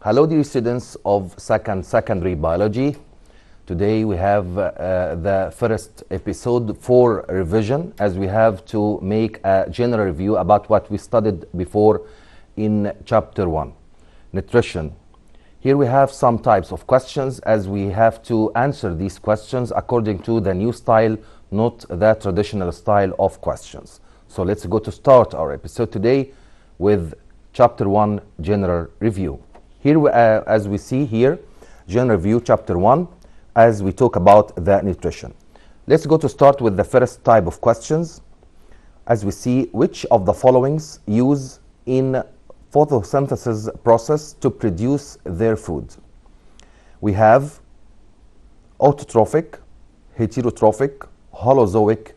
Hello dear students of secondary biology. Today we have the first episode for revision, as we have to make a general review about what we studied before in chapter 1, nutrition. Here we have some types of questions, as we have to answer these questions according to the new style, not the traditional style of questions. So let's go to start our episode today with chapter 1 general review. Here, as we see here, general review chapter 1, as we talk about the nutrition. Let's go to start with the first type of questions. As we see, which of the followings use in photosynthesis process to produce their food? We have autotrophic, heterotrophic, holozoic,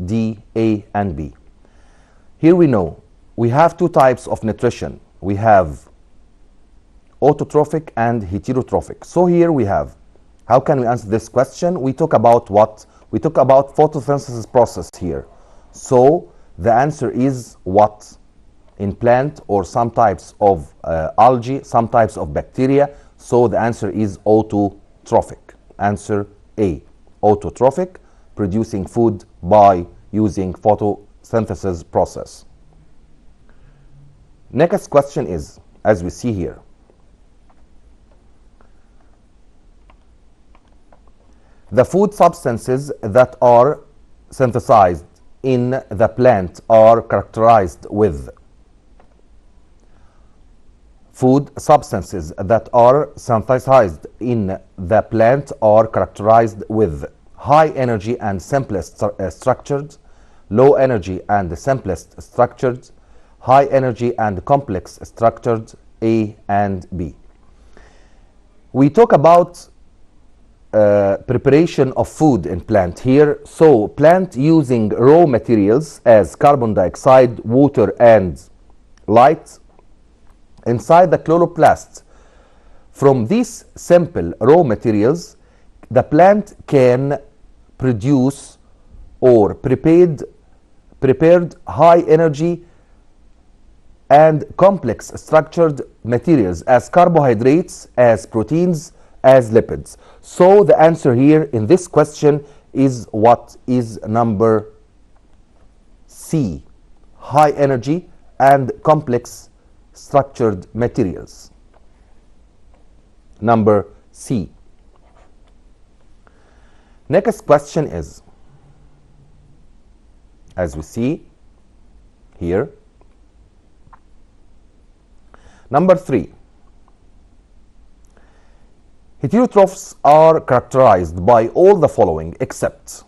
D, A, and B. Here we know we have two types of nutrition. We have autotrophic and heterotrophic. So here we have, how can we answer this question? We talk about what? We talk about photosynthesis process here. So the answer is what? In plant or some types of algae, some types of bacteria. So the answer is autotrophic. Answer A, autotrophic, producing food by using photosynthesis process. Next question is, as we see here, the food substances that are synthesized in the plant are characterized with. Food substances that are synthesized in the plant are characterized with high energy and simplest structured, low energy and simplest structured, high energy and complex structured, A and B. We talk about preparation of food in plant here. So plant using raw materials as carbon dioxide, water, and light inside the chloroplast. From these simple raw materials, the plant can produce or prepared high energy and complex structured materials as carbohydrates, as proteins, as lipids. So the answer here in this question is what is number C, high energy and complex structured materials. Number C. Next question is, as we see here, number 3. Heterotrophs are characterized by all the following except.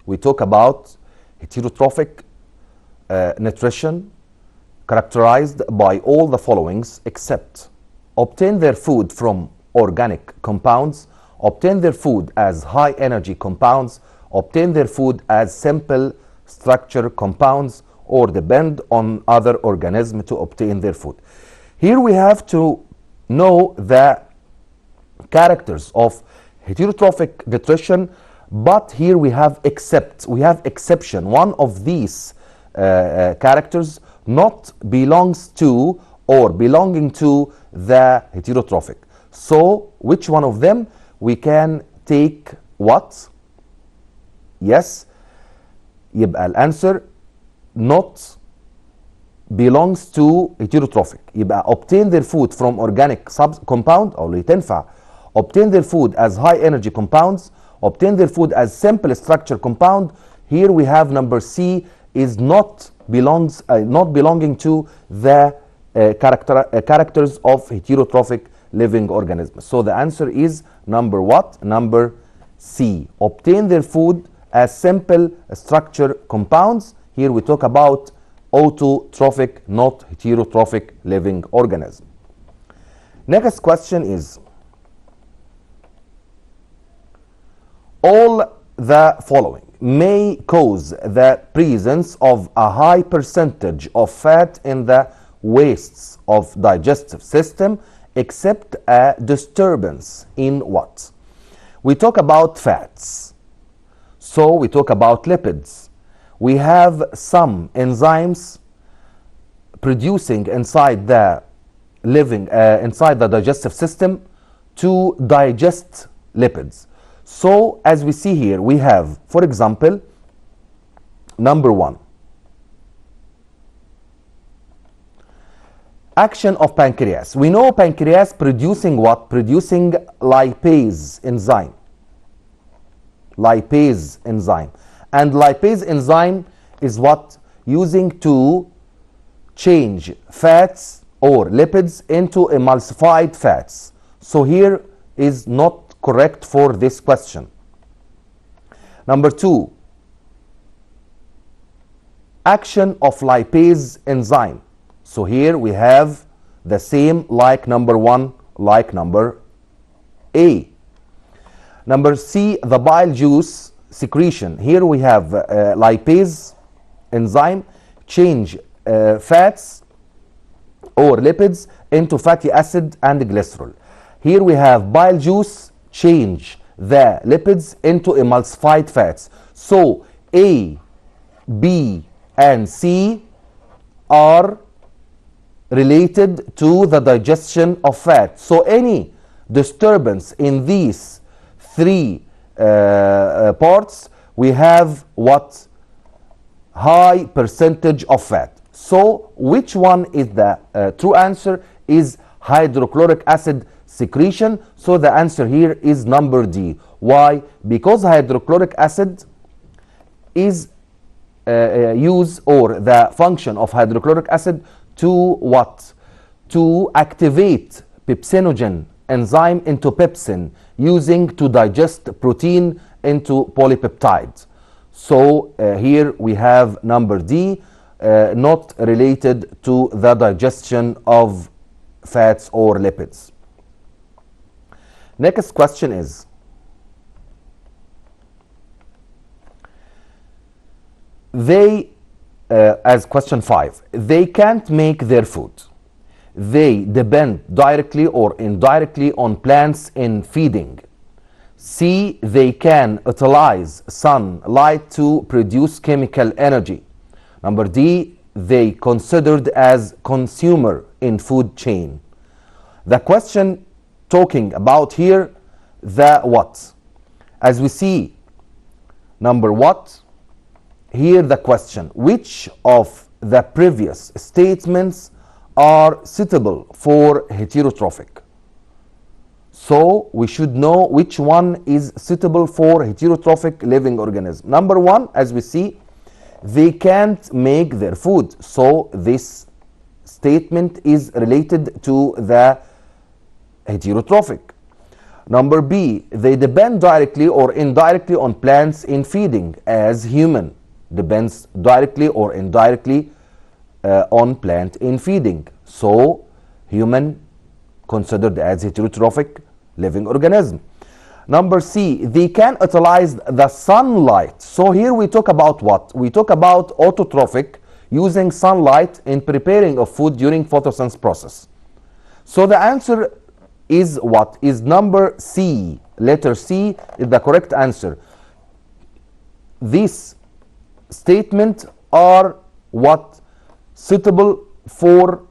We talk about heterotrophic nutrition characterized by all the followings except: obtain their food from organic compounds, obtain their food as high energy compounds, obtain their food as simple structure compounds, or depend on other organisms to obtain their food. Here we have to know the characters of heterotrophic nutrition, but here we have exception. One of these characters not belongs to or belonging to the heterotrophic. So which one of them we can take what? Yes, يبقى الانسر not belongs to heterotrophic. يبقى obtain their food from organic compound أو اللي تنفع obtain their food as high energy compounds, obtain their food as simple structure compound. Here we have number C is not belonging to the characters of heterotrophic living organisms. So the answer is number what? Number C. Obtain their food as simple structure compounds. Here we talk about autotrophic, not heterotrophic living organism. Next question is, all the following may cause the presence of a high percentage of fat in the wastes of digestive system except a disturbance in what? We talk about fats. So we talk about lipids. We have some enzymes producing inside the living inside the digestive system to digest lipids. So as we see here, we have, for example, number 1, action of pancreas. We know pancreas producing what? Producing lipase enzyme. Lipase enzyme. And lipase enzyme is what? Using to change fats or lipids into emulsified fats. So here is not correct for this question. Number 2, action of lipase enzyme. So here we have the same like number 1, like number A. Number C, the bile juice secretion. Here we have lipase enzyme change fats or lipids into fatty acid and glycerol. Here we have bile juice change the lipids into emulsified fats. So A, B, and C are related to the digestion of fat. So any disturbance in these 3 parts, we have what? High percentage of fat. So which one is the true answer? Is hydrochloric acid secretion. So the answer here is number D. Why? Because hydrochloric acid is use or the function of hydrochloric acid to what? To activate pepsinogen enzyme into pepsin, using to digest protein into polypeptides. So here we have number D, not related to the digestion of fats or lipids. Next question is, they, as question 5, they can't make their food. They depend directly or indirectly on plants in feeding. C, they can utilize sunlight to produce chemical energy. Number D, they considered as consumer in food chain. The question talking about here, the what? As we see, number what? Here the question, which of the previous statements are suitable for heterotrophic? So we should know which one is suitable for heterotrophic living organism. Number 1, as we see, they can't make their food. So this statement is related to the heterotrophic. Number B, they depend directly or indirectly on plants in feeding, as human depends directly or indirectly on plant in feeding. So human considered as heterotrophic living organism. Number C, they can utilize the sunlight. So here we talk about what? We talk about autotrophic, using sunlight in preparing of food during photosynthesis process. So the answer is what? Is number C. Letter C is the correct answer. These statements are what? Suitable for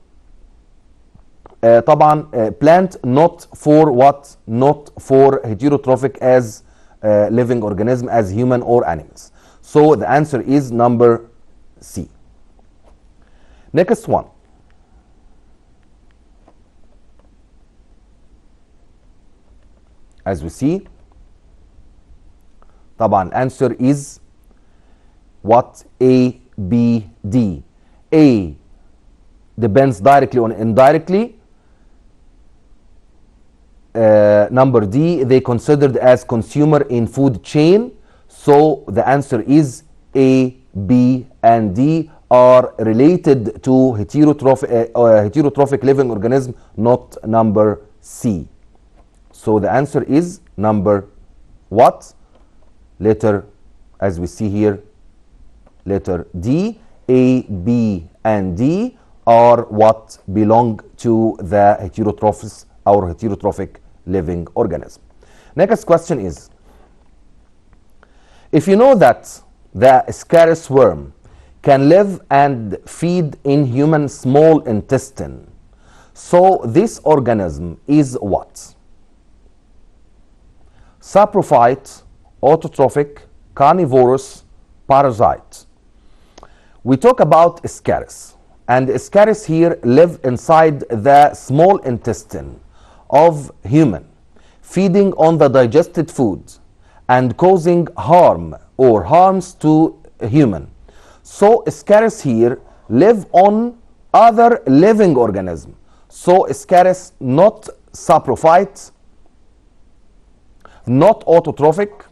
طبعا plant, not for what? Not for heterotrophic as living organism, as human or animals. So the answer is number C. Next one. As we see, طبعا answer is what? A, B, D. A depends directly or indirectly. Number D, they considered as consumer in food chain. So the answer is A, B, and D are related to heterotrophic living organism, not number C. So the answer is number what? Letter, as we see here, letter D. A, B, and D are what? Belong to the heterotrophs or heterotrophic living organism. Next question is, if you know that the scarce worm can live and feed in human small intestine, So this organism is what? Saprophyte, autotrophic, carnivorous, parasite. We talk about Ascaris, and Ascaris here live inside the small intestine of human, feeding on the digested food and causing harm or harms to human. So Ascaris here live on other living organism. So Ascaris not saprophyte, not autotrophic,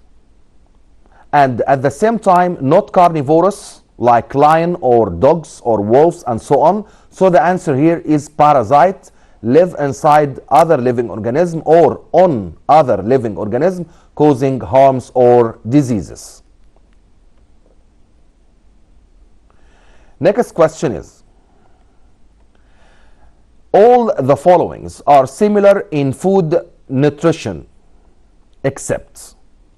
and at the same time not carnivorous like lion or dogs or wolves and so on. So the answer here is parasite, live inside other living organism or on other living organism, causing harms or diseases. Next question is, all the followings are similar in food nutrition except.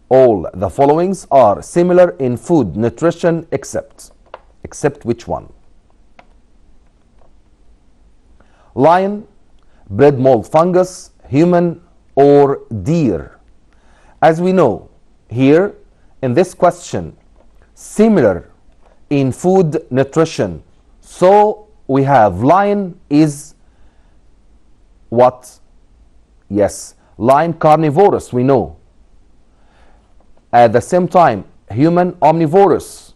All the followings are similar in food nutrition except. Except which one? Lion, bread mold fungus, human, or deer. As we know here in this question, similar in food nutrition. So we have lion is what? Yes, lion carnivorous, we know. At the same time, human omnivorous,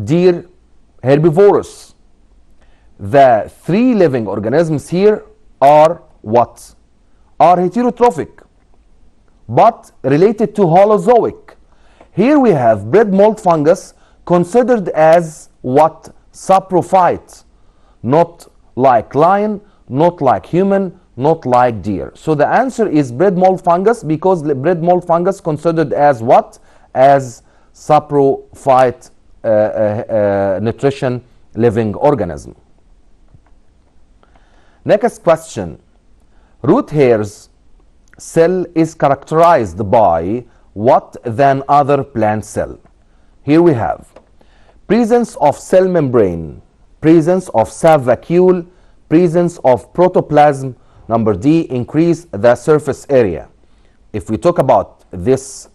deer herbivorous. The three living organisms here are what? Are heterotrophic, but related to Holozoic. Here we have bread mold fungus considered as what? Saprophyte, not like lion, not like human, not like deer. So the answer is bread mold fungus, because bread mold fungus considered as what? As saprophyte nutrition living organism. Next question. Root hairs cell is characterized by what than other plant cell? Here we have presence of cell membrane, presence of cell vacuole, presence of protoplasm. Number D, increase the surface area. If we talk about this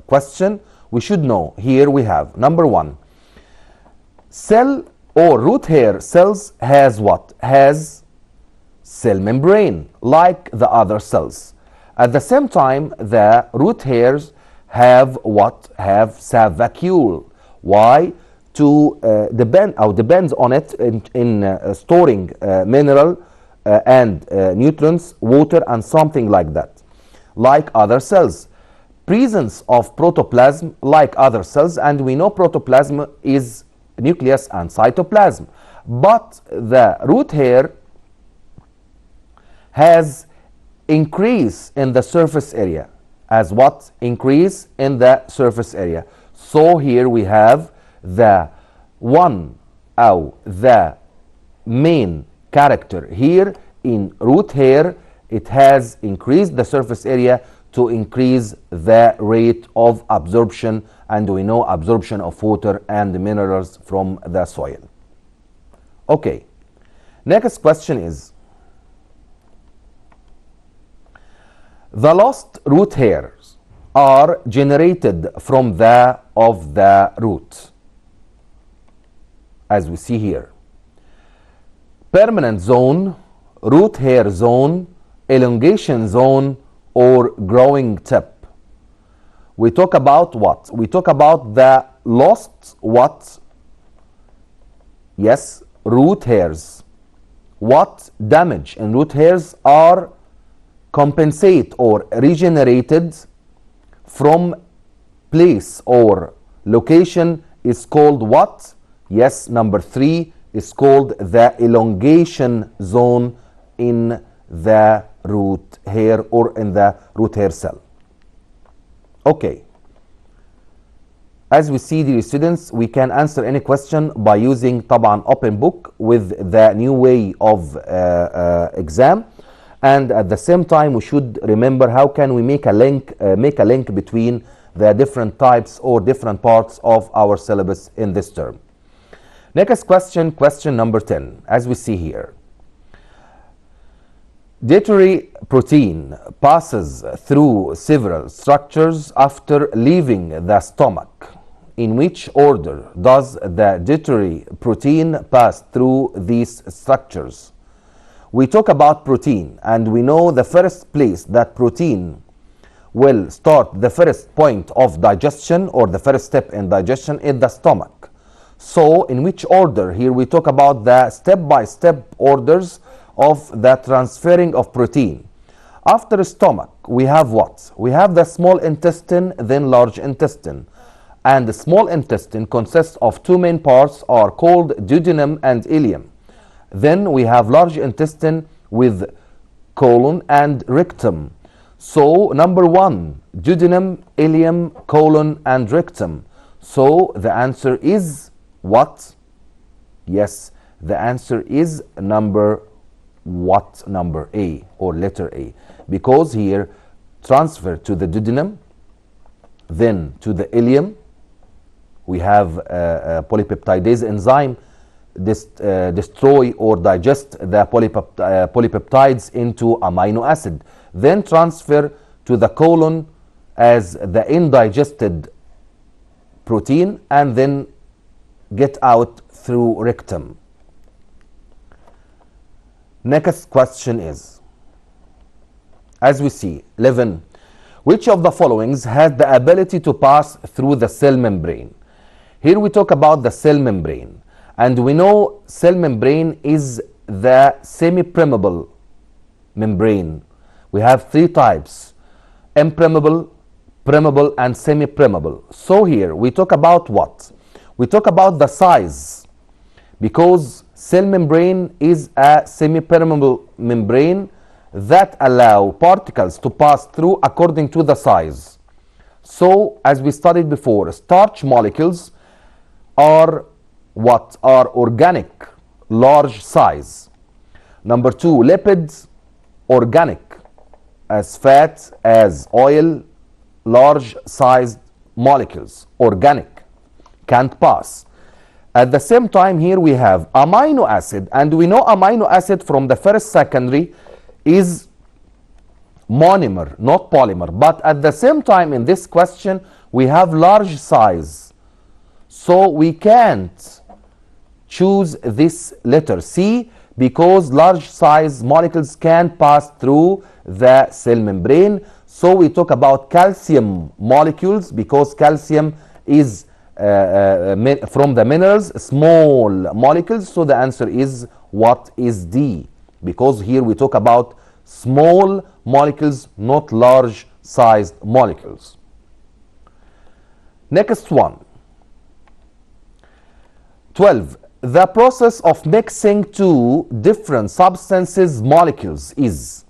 question, we should know. Here we have number one, cell or root hair cells has what? Has cell membrane like the other cells. At the same time, the root hairs have what? Have cell vacuole. Why? To depends on it in storing mineral and nutrients, water, and something like that, like other cells. Presence of protoplasm like other cells, and we know protoplasm is nucleus and cytoplasm, but the root hair has increase in the surface area. As what? Increase in the surface area. So here we have the one, the main character here in root hair. It has increased the surface area to increase the rate of absorption, and we know absorption of water and minerals from the soil. Okay, next question is, the lost root hairs are generated from the of the root, as we see here. Permanent zone, root hair zone, elongation zone, or growing tip. We talk about what? We talk about the lost what? Yes, root hairs. What damage in root hairs are compensate or regenerated from place or location is called what? Yes, number 3 is called the elongation zone in the root hair or in the root hair cell. Okay. As we see, dear students, we can answer any question by using طبعا open book with the new way of exam. And at the same time, we should remember how can we make a link between the different types or different parts of our syllabus in this term. Next question, question number 10, as we see here. Dietary protein passes through several structures after leaving the stomach. In which order does the dietary protein pass through these structures? We talk about protein, and we know the first place that protein will start, the first point of digestion or the first step in digestion is the stomach. So in which order? Here we talk about the step-by-step orders of the transferring of protein. After stomach, we have what? We have the small intestine, then large intestine. And the small intestine consists of two main parts are called duodenum and ileum. Then we have large intestine with colon and rectum. So number one, duodenum, ileum, colon, and rectum. So the answer is what? Yes, the answer is number A or letter A. Because here transfer to the duodenum, then to the ileum. We have polypeptidase enzyme destroy or digest the polypeptides into amino acid. Then transfer to the colon as the indigested protein and then get out through rectum. Next question is, as we see, 11. Which of the followings has the ability to pass through the cell membrane? Here we talk about the cell membrane, and we know cell membrane is the semi-permeable membrane. We have three types: impermeable, permeable, and semi-permeable. So here we talk about what? We talk about the size, because cell membrane is a semi-permeable membrane that allow particles to pass through according to the size. So as we studied before, starch molecules are what? Are organic, large size. Number two, lipids, organic, as fat, as oil, large sized molecules, organic, can't pass. At the same time, here we have amino acid, and we know amino acid from the first secondary is monomer, not polymer. But at the same time in this question, we have large size. So we can't choose this letter C because large size molecules can pass through the cell membrane. So we talk about calcium molecules because calcium is from the minerals, small molecules. So the answer is what is D, because here we talk about small molecules, not large sized molecules. Next one. 12. The process of mixing two different substances molecules is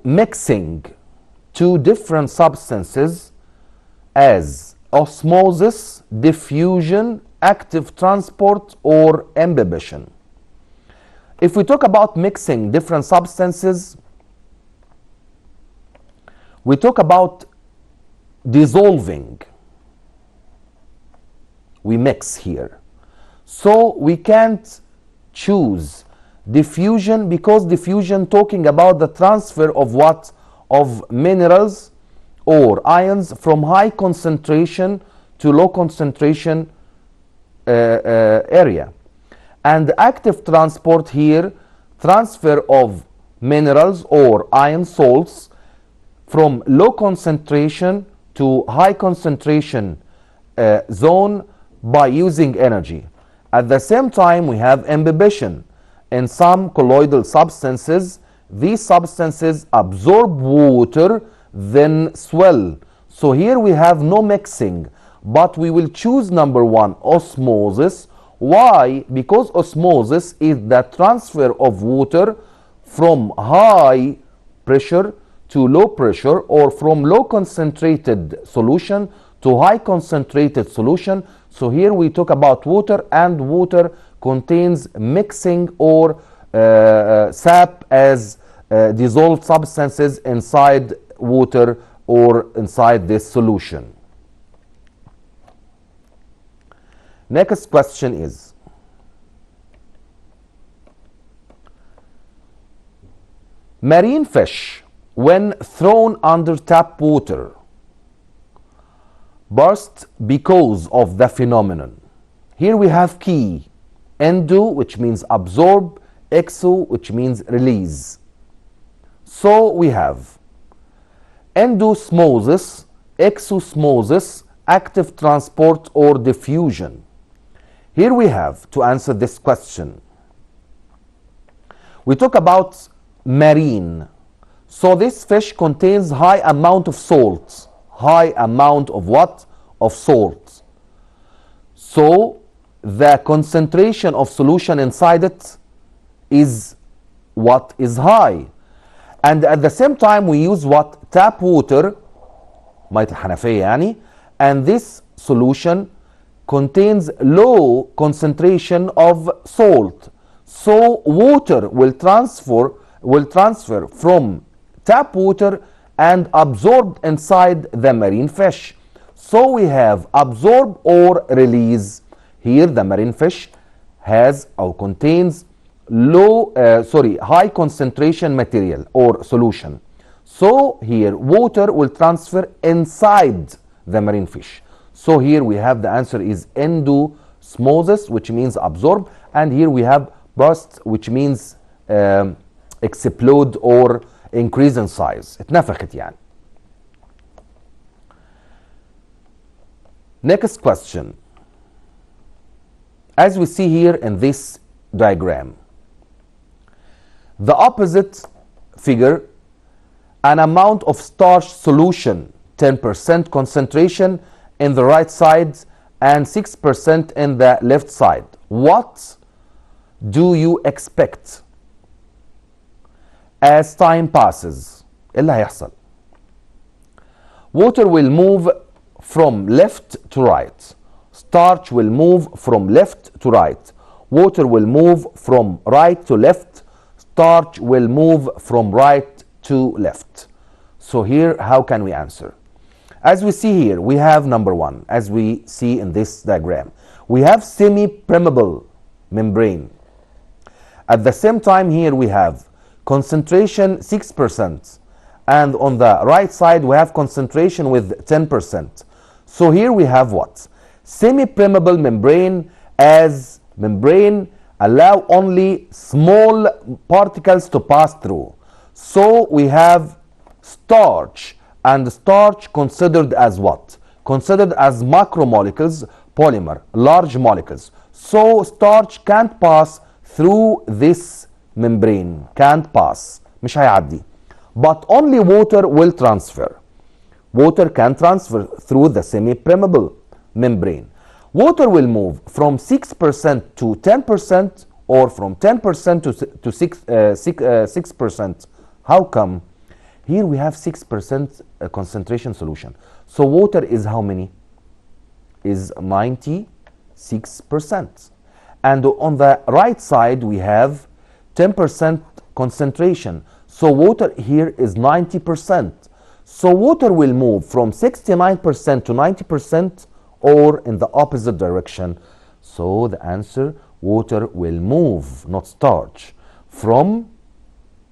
mixing two different substances as osmosis, diffusion, active transport, or imbibition. If we talk about mixing different substances, we talk about dissolving. We mix here. So we can't choose diffusion because diffusion talking about the transfer of what? Of minerals or ions from high concentration to low concentration area. And active transport here, transfer of minerals or ion salts from low concentration to high concentration zone by using energy. At the same time, we have imbibition. In some colloidal substances, these substances absorb water, then swell. So here we have no mixing, but we will choose number one, osmosis. Why? Because osmosis is the transfer of water from high pressure to low pressure, or from low concentrated solution to high concentrated solution. So here we talk about water, and water contains mixing or sap as dissolved substances inside water or inside this solution. Next question is, marine fish, when thrown under tap water, burst because of the phenomenon. Here we have key, endo, which means absorb, exo, which means release. So we have endosmosis, exosmosis, active transport, or diffusion. Here we have, to answer this question, we talk about marine. So this fish contains high amount of salt. High amount of what? Of salt. So the concentration of solution inside it is what is high. And at the same time we use what? Tap water, مية الحنفية يعني, and this solution contains low concentration of salt. So water will transfer from tap water and absorbed inside the marine fish. So we have absorb or release. Here the marine fish has or contains high concentration material or solution. So here water will transfer inside the marine fish. So here we have the answer is endosmosis, which means absorb, and here we have burst, which means explode or increase in size. اتنفخت يعني. Next question. As we see here in this diagram, the opposite figure, an amount of starch solution, 10% concentration in the right side and 6% in the left side. What do you expect as time passes? إيه اللي هيحصل؟ Water will move from left to right. Starch will move from left to right. Water will move from right to left. Starch will move from right to left. So here, how can we answer? As we see here, we have number one, as we see in this diagram. We have semi-permeable membrane. At the same time here we have concentration 6%. And on the right side we have concentration with 10%. So here we have what? Semi-permeable membrane, as membrane allow only small particles to pass through. So we have starch, and starch considered as what? Considered as macromolecules, polymer, large molecules. So starch can't pass through this membrane, can't pass, مش هيعدي. But only water will transfer. Water can transfer through the semi-permeable membrane. Water will move from 6% to 10% or from 10% to 6%. How come? Here we have 6% concentration solution. So water is how many? Is 96%. And on the right side we have 10% concentration. So water here is 90%. So water will move from 69% to 90% or in the opposite direction. So the answer, water will move, not starch, from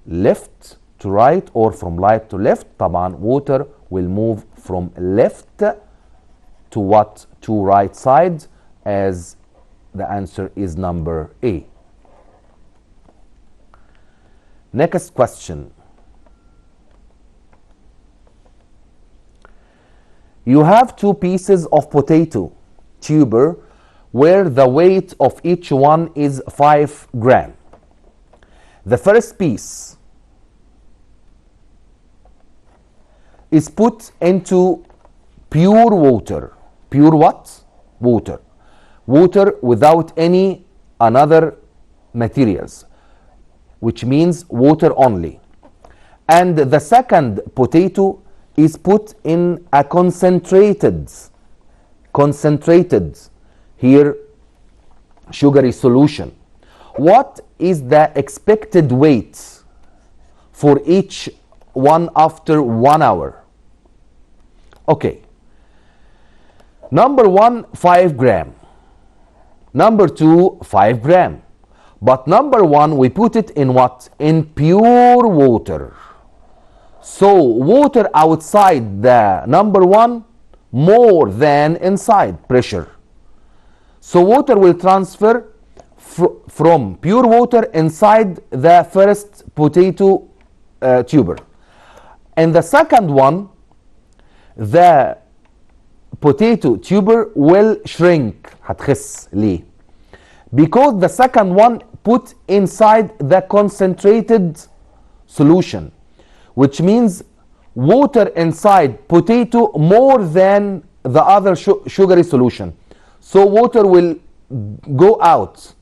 left to right or from right to left. طبعا water will move from left to what? To right side, as the answer is number A. Next question. You have two pieces of potato tuber where the weight of each one is 5 grams. The first piece is put into pure water. Pure what? Water. Water without any another materials, which means water only. And the second potato is put in a concentrated here sugary solution. What is the expected weight for each one after 1 hour? Okay. Number one, 5 grams. Number 2, 5 gram. But number 1, we put it in what? In pure water. So water outside the number 1 more than inside, pressure. So water will transfer from pure water inside the first potato tuber. And the second one, the potato tuber will shrink. هتخس ليه؟ Because the second one put inside the concentrated solution, which means water inside potato more than the other sugary solution. So water will go out.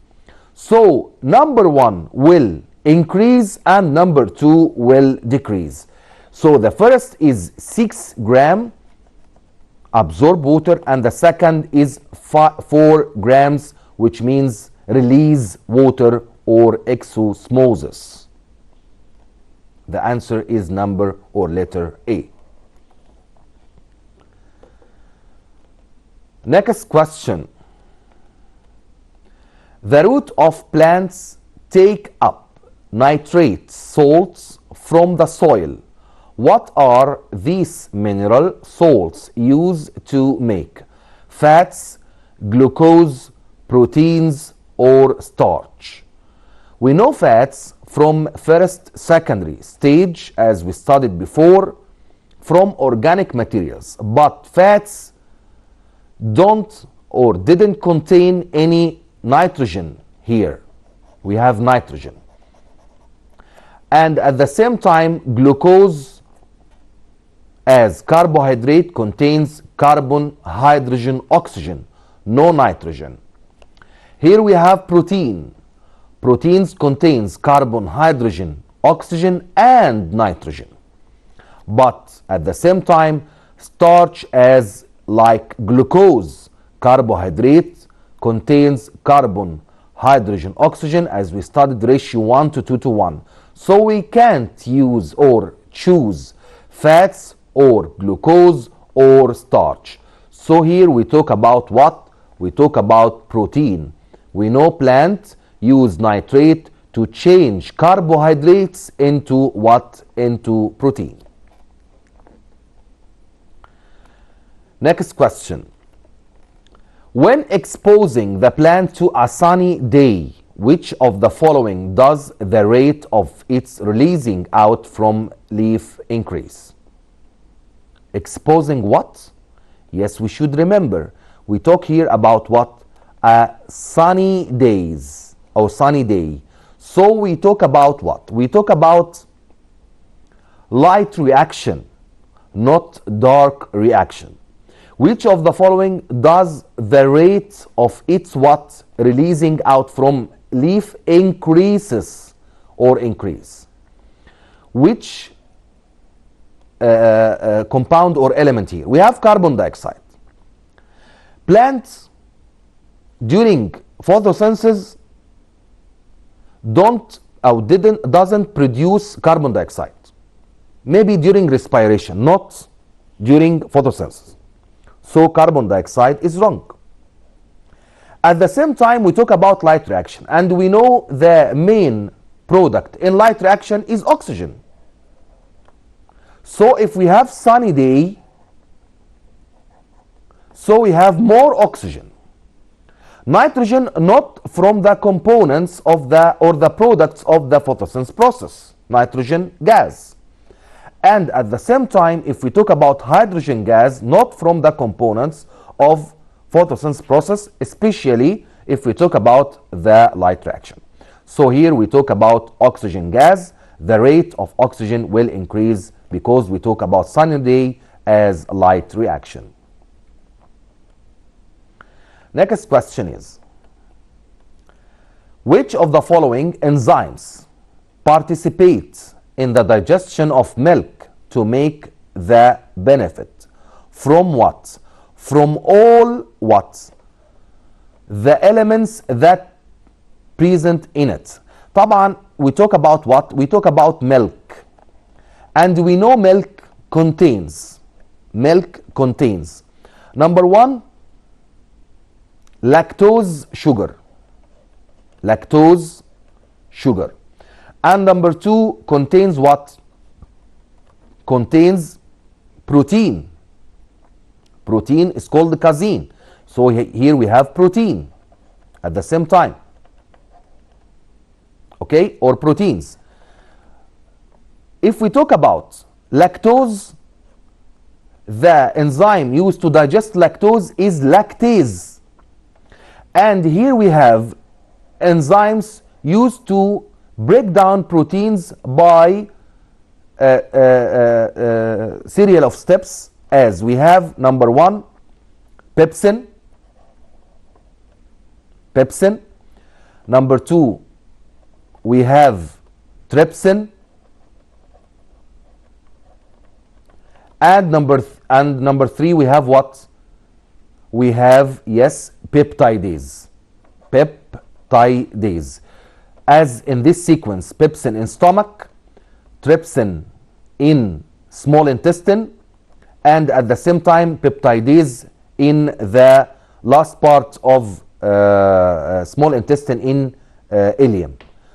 So number 1 will increase and number 2 will decrease. So the first is 6 gram absorb water and the second is 4 grams, which means release water or exosmosis. The answer is number or letter A. Next question. The root of plants take up nitrate salts from the soil. What are these mineral salts used to make? Fats, glucose, proteins, or starch? We know fats from first secondary stage, as we studied before, from organic materials, but fats don't or didn't contain any nitrogen here. We have nitrogen. And at the same time, glucose as carbohydrate contains carbon, hydrogen, oxygen, no nitrogen. Here we have protein. Proteins contains carbon, hydrogen, oxygen, and nitrogen. But at the same time, starch as like glucose, carbohydrate, contains carbon, hydrogen, oxygen, as we studied ratio 1 to 2 to 1. So we can't use or choose fats or glucose or starch. So here we talk about what? We talk about protein. We know plants use nitrate to change carbohydrates into what? Into protein. Next question. When exposing the plant to a sunny day, which of the following does the rate of its releasing out from leaf increase? Exposing what? Yes, we should remember. We talk here about what? A sunny days or sunny day. So we talk about what? We talk about light reaction, not dark reaction. Which of the following does the rate of its what? Releasing out from leaf increases or increase? Which compound or element here? We have carbon dioxide. Plants during photosynthesis doesn't produce carbon dioxide. Maybe during respiration, not during photosynthesis. So carbon dioxide is wrong. At the same time, we talk about light reaction, and we know the main product in light reaction is oxygen. So if we have sunny day, so we have more oxygen. Nitrogen not from the components of the or the products of the photosynthesis process, nitrogen gas. And at the same time, if we talk about hydrogen gas, not from the components of photosynthesis process, especially if we talk about the light reaction. So here we talk about oxygen gas. The rate of oxygen will increase because we talk about sunny day as light reaction. Next question is, which of the following enzymes participate in the digestion of milk to make the benefit? From what? From all what? The elements that present in it. طبعا we talk about what? We talk about milk. And we know milk contains. Number one, lactose sugar. Lactose sugar. And number 2 contains what? Contains protein. Protein is called casein. So here we have protein at the same time. Okay, or proteins. If we talk about lactose, the enzyme used to digest lactose is lactase. And here we have enzymes used to break down proteins by serial of steps, as we have number 1 pepsin, number 2 we have trypsin, and number 3 we have what? We have, yes, peptidase. Peptidase. As in this sequence, pepsin in stomach, trypsin in small intestine, and at the same time peptidase in the last part of small intestine in ileum.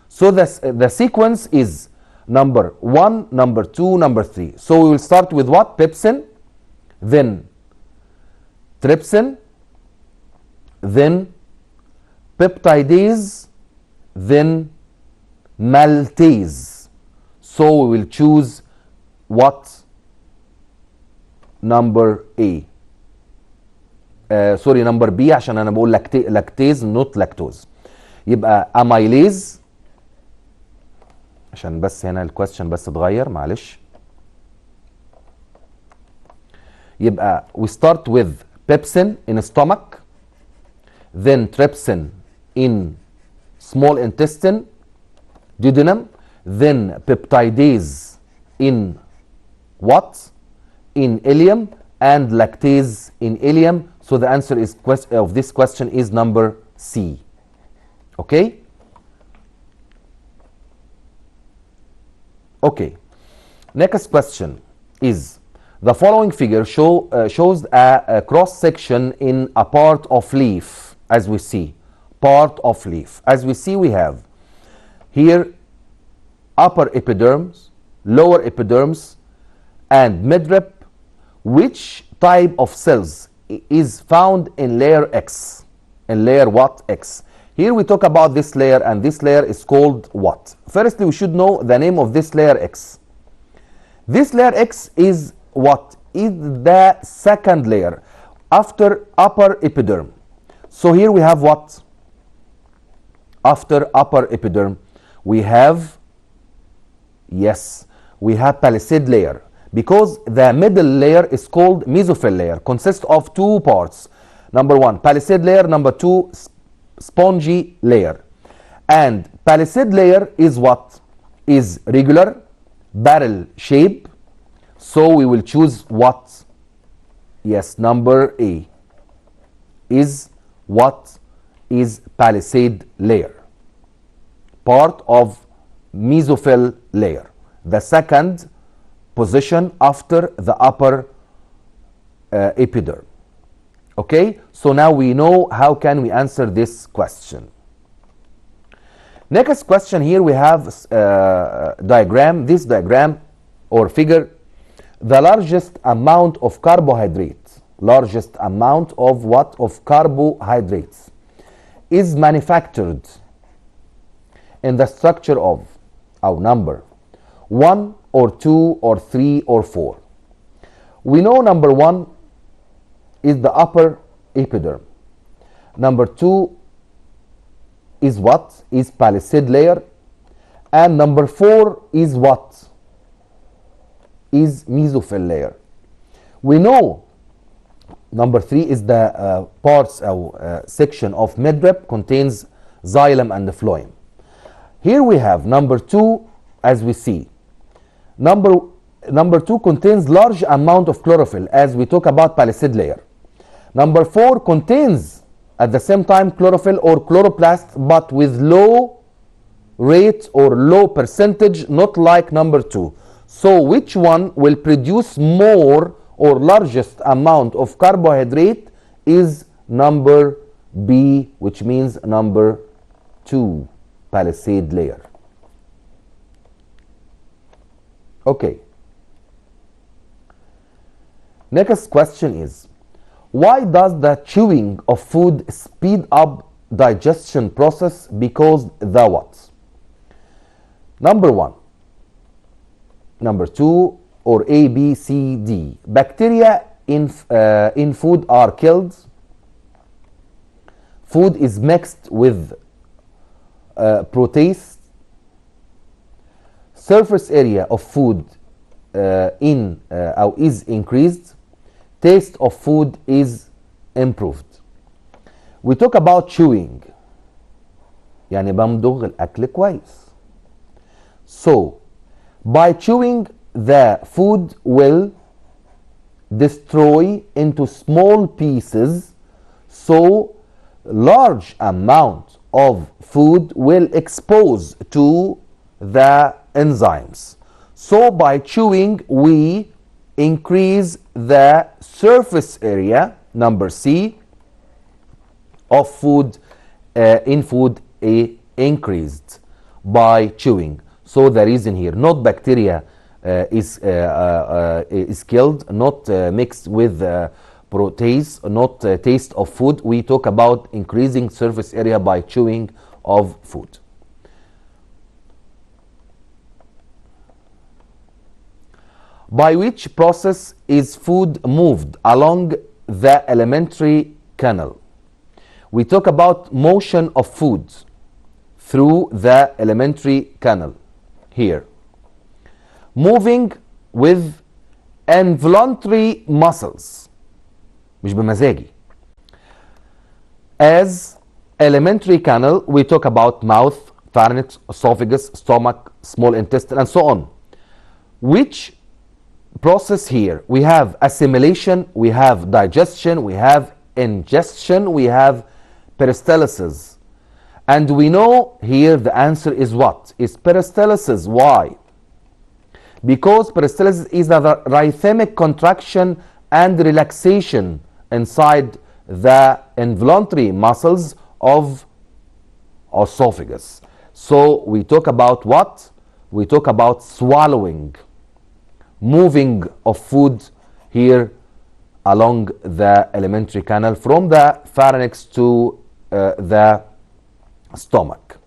So the sequence is number 1, number 2, number 3. So we will start with what? Pepsin, then trypsin, then peptidase, then maltase. So we will choose what? Number A. سوري نمبر بي عشان انا بقول لاكتيز نوت لاكتوز. يبقى اميليز، عشان بس هنا الكويستشن بس اتغير معلش. يبقى we start with pepsin in stomach, then trypsin in small intestine, duodenum, then peptidase in what? In ileum, and lactase in ileum. So the answer is of this question is number C. Okay? Okay. Next question is, the following figure shows a cross section in a part of leaf, as we see. Part of leaf. As we see, we have here upper epidermis, lower epidermis, and midrib. Which type of cells is found in layer X? In layer what? X. Here we talk about this layer, and this layer is called what? Firstly, we should know the name of this layer X. This layer X is what? Is the second layer after upper epiderm. So here we have what? After upper epiderm, we have, yes, we have palisade layer. Because the middle layer is called mesophyll layer, consists of 2 parts. Number 1, palisade layer. Number 2, spongy layer. And palisade layer is what? Is regular, barrel shape. So we will choose what? Yes, number A. Is what? Is palisade layer. Part of mesophyll layer. The second position after the upper epiderm. Okay, so now we know how can we answer this question. Next question, here we have diagram. This diagram or figure, the largest amount of carbohydrates, largest amount of what? Of carbohydrates is manufactured in the structure of our number 1 or 2 or 3 or 4. We know number 1 is the upper epiderm. Number 2 is what? Is palisade layer. And number 4 is what? Is mesophyll layer. We know number 3 is the parts or section of midrib, contains xylem and phloem. Here we have number 2, as we see. Number 2 contains large amount of chlorophyll, as we talk about palisade layer. Number 4 contains at the same time chlorophyll or chloroplast, but with low rate or low percentage, not like number 2. So which one will produce more or largest amount of carbohydrate is number B, which means number 2, palisade layer. Okay. Next question is, why does the chewing of food speed up digestion process? Because the what? Number 1, number 2, or A, B, C, D. Bacteria in food are killed. Food is mixed with protease. Surface area of food is increased. Taste of food is improved. We talk about chewing. يعني بمضغ الأكل كويس. So, by chewing, the food will destroy into small pieces, so large amount of food will expose to the enzymes. So by chewing, we increase the surface area, number C, of food in food increased by chewing. So the reason here, not bacteria is killed, not mixed with protease, not taste of food. We talk about increasing surface area by chewing of food. By which process is food moved along the alimentary canal? We talk about motion of food through the alimentary canal here. Moving with involuntary muscles, مش بمزاجي. As alimentary canal, we talk about mouth, pharynx, esophagus, stomach, small intestine, and so on. Which process here? We have assimilation, we have digestion, we have ingestion, we have peristalsis. And we know here the answer is what? Is peristalsis. Why? Because peristalsis is the rhythmic contraction and relaxation inside the involuntary muscles of esophagus. So we talk about what? We talk about swallowing, moving of food here along the alimentary canal from the pharynx to the stomach.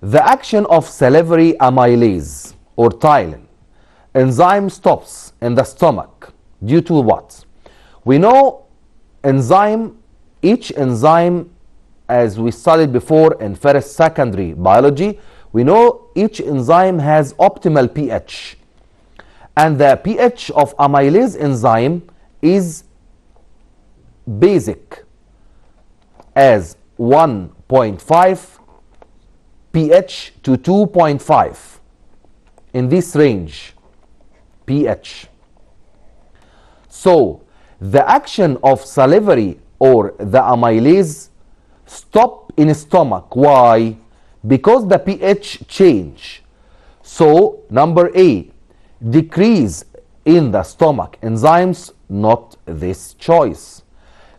The action of salivary amylase or ptyalin enzyme stops in the stomach due to what? We know each enzyme, as we studied before in first secondary biology, we know each enzyme has optimal pH, and the pH of amylase enzyme is basic as 1.5 pH to 2.5, in this range pH. So the action of salivary or the amylase stop in stomach. Why? Because the pH change. So number A, decrease in the stomach enzymes, not this choice.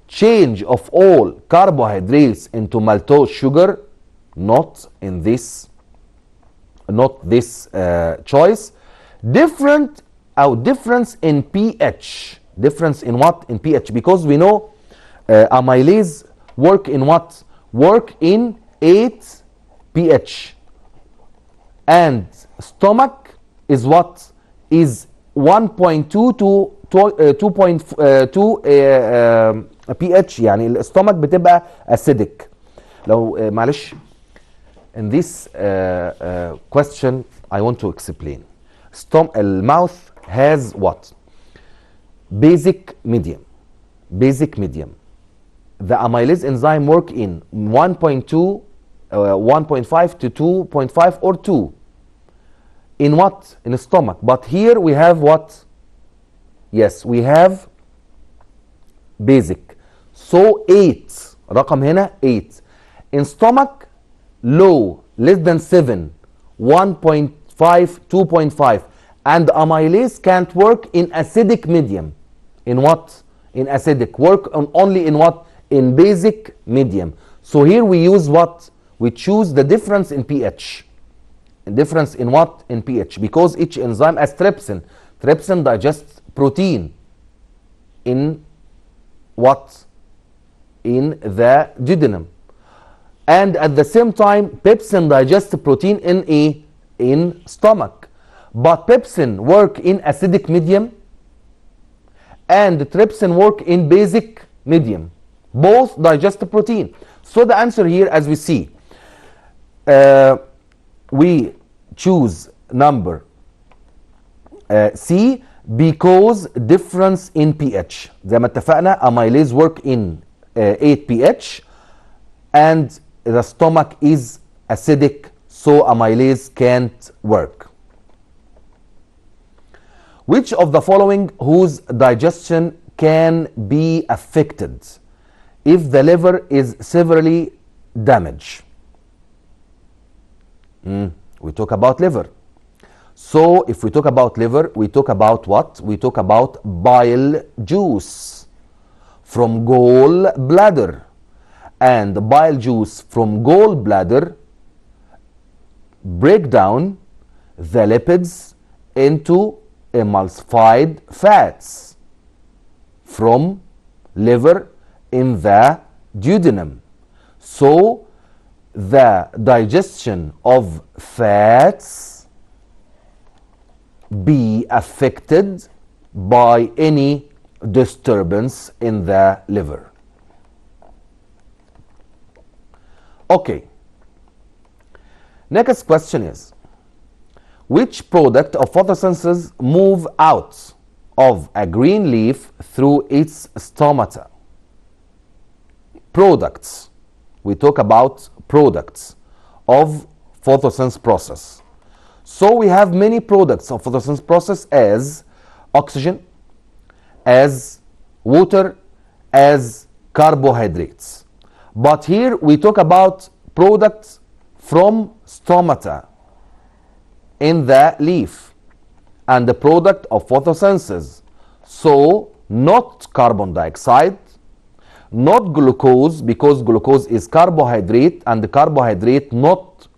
Change of all carbohydrates into maltose sugar, not this choice. Difference in pH. Difference in what? In pH. Because we know amylase work in what? Work in 8 pH. And stomach is what? Is 1.2 to 2.2 pH. يعني الستومك بتبقى acidic. لو معلش, in this question I want to explain. Mouth has what? Basic medium. Basic medium. The amylase enzyme work in 1.2, 1.5 to 2.5 or 2. In what? In the stomach. But here we have what? Yes, we have basic. So 8. رقم هنا 8. In stomach, low, less than 7, 1.5, 2.5. And amylase can't work in acidic medium. In what? In acidic. Work on only in what? In basic medium. So here we use what? We choose the difference in pH. Difference in what? In pH. Because each enzyme, as trypsin, trypsin digests protein in what? In the duodenum. And at the same time, pepsin digests protein in stomach. But pepsin work in acidic medium and trypsin work in basic medium. Both digest protein. So the answer here, as we see, we choose number C because difference in pH. زي ما اتفقنا amylase work in 8 pH and the stomach is acidic, so amylase can't work. Which of the following whose digestion can be affected if the liver is severely damaged? We talk about liver. So if we talk about liver, we talk about what? We talk about bile juice from gallbladder. And bile juice from gallbladder break down the lipids into emulsified fats from liver in the duodenum. So the digestion of fats be affected by any disturbance in the liver. Okay. Next question is, which product of photosynthesis move out of a green leaf through its stomata? Products. We talk about products of photosynthesis process. So we have many products of photosynthesis process as oxygen, as water, as carbohydrates. But here we talk about products from stomata in the leaf and the product of photosynthesis. So not carbon dioxide, not glucose, because glucose is carbohydrate and the carbohydrate not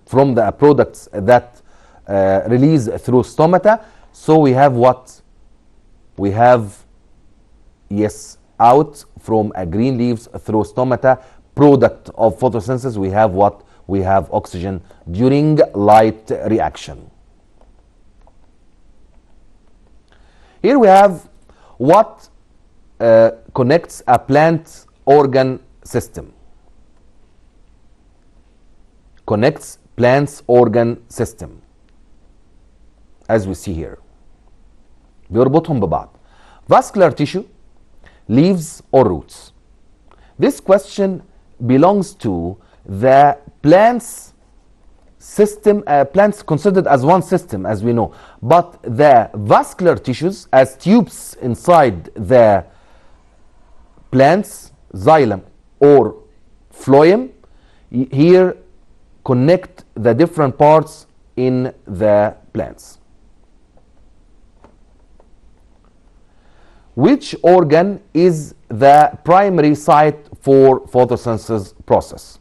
from the products that release through stomata. So we have what? We have, yes, out from a green leaves through stomata, product of photosynthesis, we have what? We have oxygen during light reaction. Here we have what connects a plant organ system. Connects plant's organ system. As we see here. بيربطهم ببعض. Vascular tissue, leaves or roots. This question belongs to the plant's system, plants considered as one system, as we know. But the vascular tissues as tubes inside the plant's xylem or phloem, here connect the different parts in the plants. Which organ is the primary site for photosynthesis process?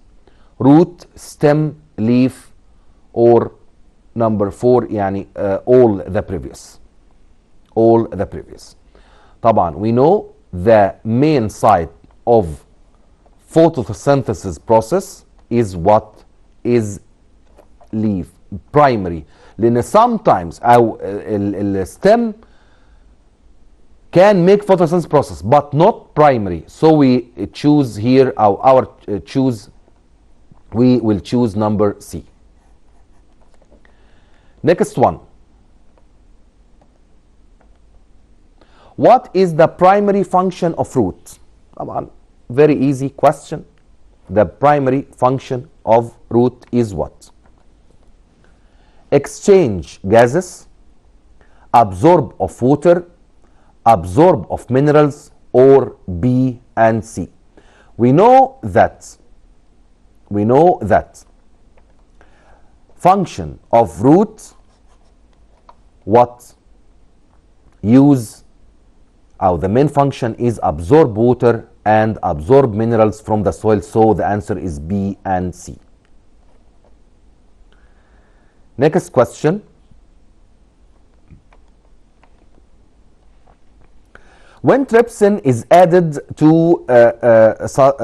Root, stem, leaf, or number 4 يعني all the previous. All the previous. طبعا we know the main site of photosynthesis process is what? Is leaf, primary. لأن sometimes أو الstem can make photosynthesis process but not primary. So we choose here our choose, we will choose number C. Next one. What is the primary function of root? طبعا very easy question. The primary function of root is what? Exchange gases, absorb of water, absorb of minerals, or B and C. We know that function of root what? use, or the main function is absorb water and absorb minerals from the soil. So the answer is B and C. Next question. When trypsin is added to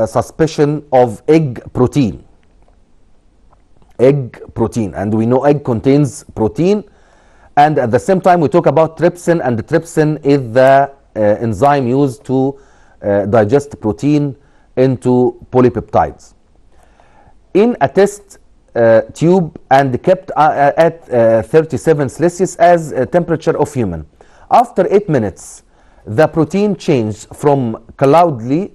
suspicion of egg protein, and we know egg contains protein, and at the same time we talk about trypsin, and the trypsin is the enzyme used to digest protein into polypeptides. In a test tube and kept at 37 Celsius as temperature of human, after 8 minutes, the protein changed from cloudy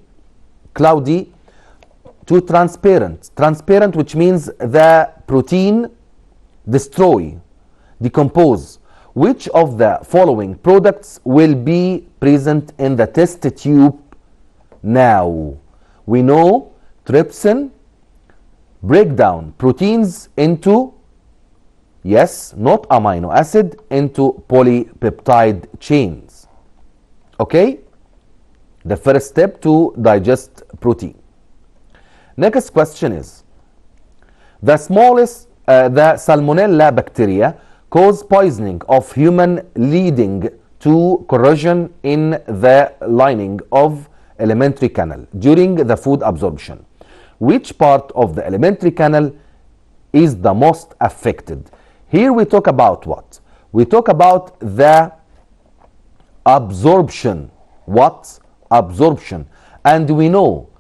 to transparent, which means the protein decompose. Which of the following products will be present in the test tube? Now we know trypsin break down proteins into, yes, not amino acid, into polypeptide chains. Okay, the first step to digest protein. Next question is, the Salmonella bacteria cause poisoning of human, leading to corrosion in the lining of alimentary canal during the food absorption. Which part of the alimentary canal is the most affected? Here we talk about what? We talk about the absorption. What? Absorption. And we know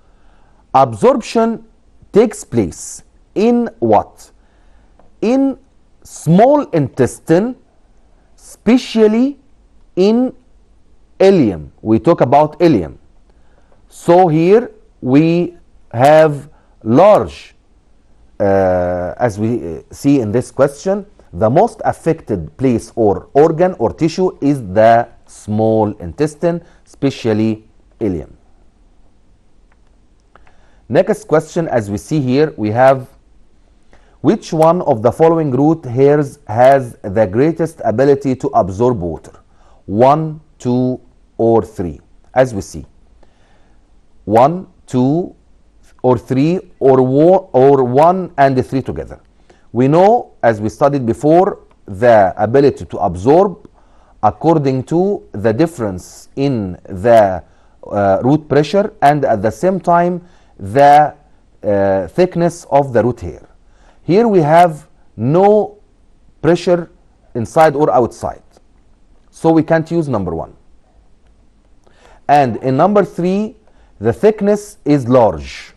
absorption takes place in what? In small intestine, especially in ileum. We talk about ileum. So here we have large, as we see in this question, the most affected place or organ or tissue is the small intestine, especially ileum. Next question, as we see here, we have, which one of the following root hairs has the greatest ability to absorb water? 1, 2, or 3? As we see, 1, 2, or 3, or 1 and 3 together. We know, as we studied before, the ability to absorb according to the difference in the root pressure and at the same time the thickness of the root hair. Here we have no pressure inside or outside, so we can't use number 1. And in number 3, the thickness is large,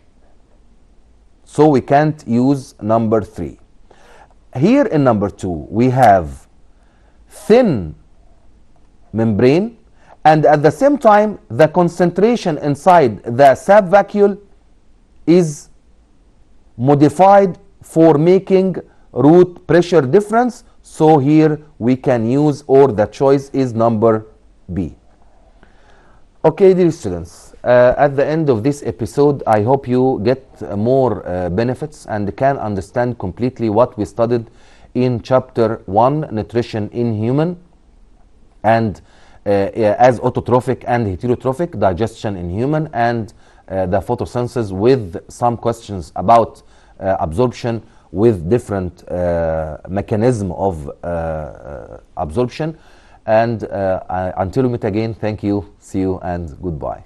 so we can't use number 3. Here in number 2, we have thin membrane, and at the same time the concentration inside the sap vacuole is modified for making root pressure difference, so here we can use, or the choice is number B. Okay, dear students, at the end of this episode, I hope you get more benefits and can understand completely what we studied in chapter 1, nutrition in human, and as autotrophic and heterotrophic, digestion in human, and the photosynthesis, with some questions about absorption with different mechanism of absorption. And until we meet again, thank you, see you, and goodbye.